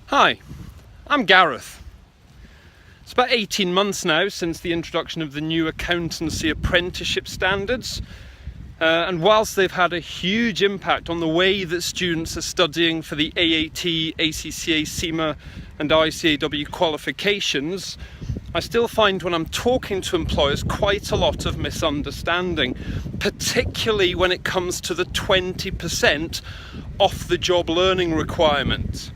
Hi, I'm Gareth. It's about 18 months now since the introduction of the new Accountancy apprenticeship standards, and whilst they've had a huge impact on the way that students are studying for the AAT, ACCA, CIMA and ICAEW qualifications, I still find when I'm talking to employers quite a lot of misunderstanding, particularly when it comes to the 20% off-the-job learning requirement.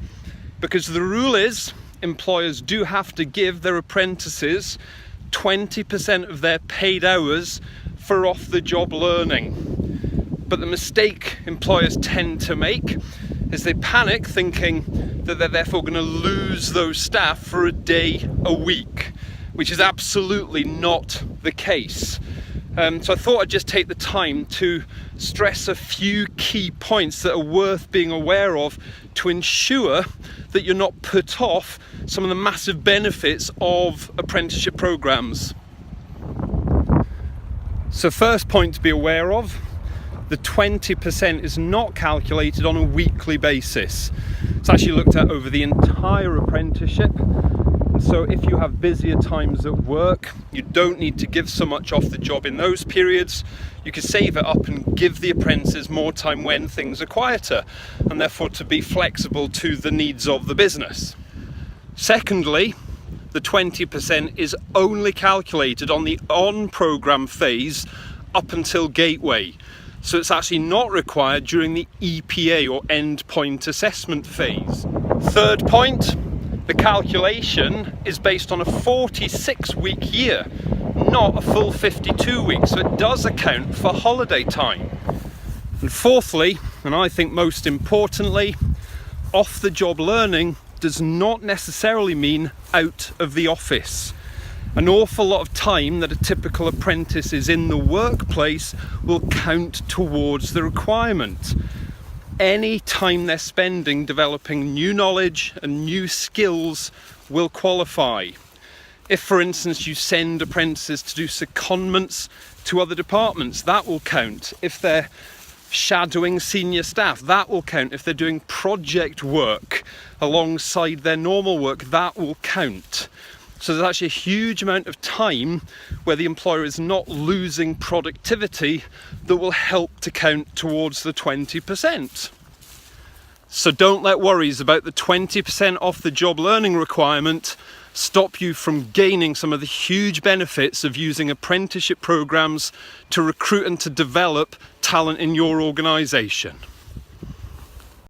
Because the rule is, employers do have to give their apprentices 20% of their paid hours for off-the-job learning. But the mistake employers tend to make is they panic thinking that they're therefore going to lose those staff for a day a week, which is absolutely not the case. So I thought I'd just take the time to stress a few key points that are worth being aware of to ensure that you're not put off some of the massive benefits of apprenticeship programs. So first point to be aware of, the 20% is not calculated on a weekly basis. It's actually looked at over the entire apprenticeship. So if you have busier times at work, you don't need to give so much off the job in those periods. You can save it up and give the apprentices more time when things are quieter, and therefore to be flexible to the needs of the business. Secondly, the 20% is only calculated on the on-programme phase up until gateway. So it's actually not required during the EPA or endpoint assessment phase. Third point, the calculation is based on a 46-week year, not a full 52 weeks, so it does account for holiday time. And fourthly, and I think most importantly, off-the-job learning does not necessarily mean out of the office. An awful lot of time that a typical apprentice is in the workplace will count towards the requirement. Any time they're spending developing new knowledge and new skills will qualify. If, for instance, you send apprentices to do secondments to other departments, that will count. If they're shadowing senior staff, that will count. If they're doing project work alongside their normal work, that will count. So there's actually a huge amount of time where the employer is not losing productivity that will help to count towards the 20%. So don't let worries about the 20% off the job learning requirement stop you from gaining some of the huge benefits of using apprenticeship programs to recruit and to develop talent in your organisation.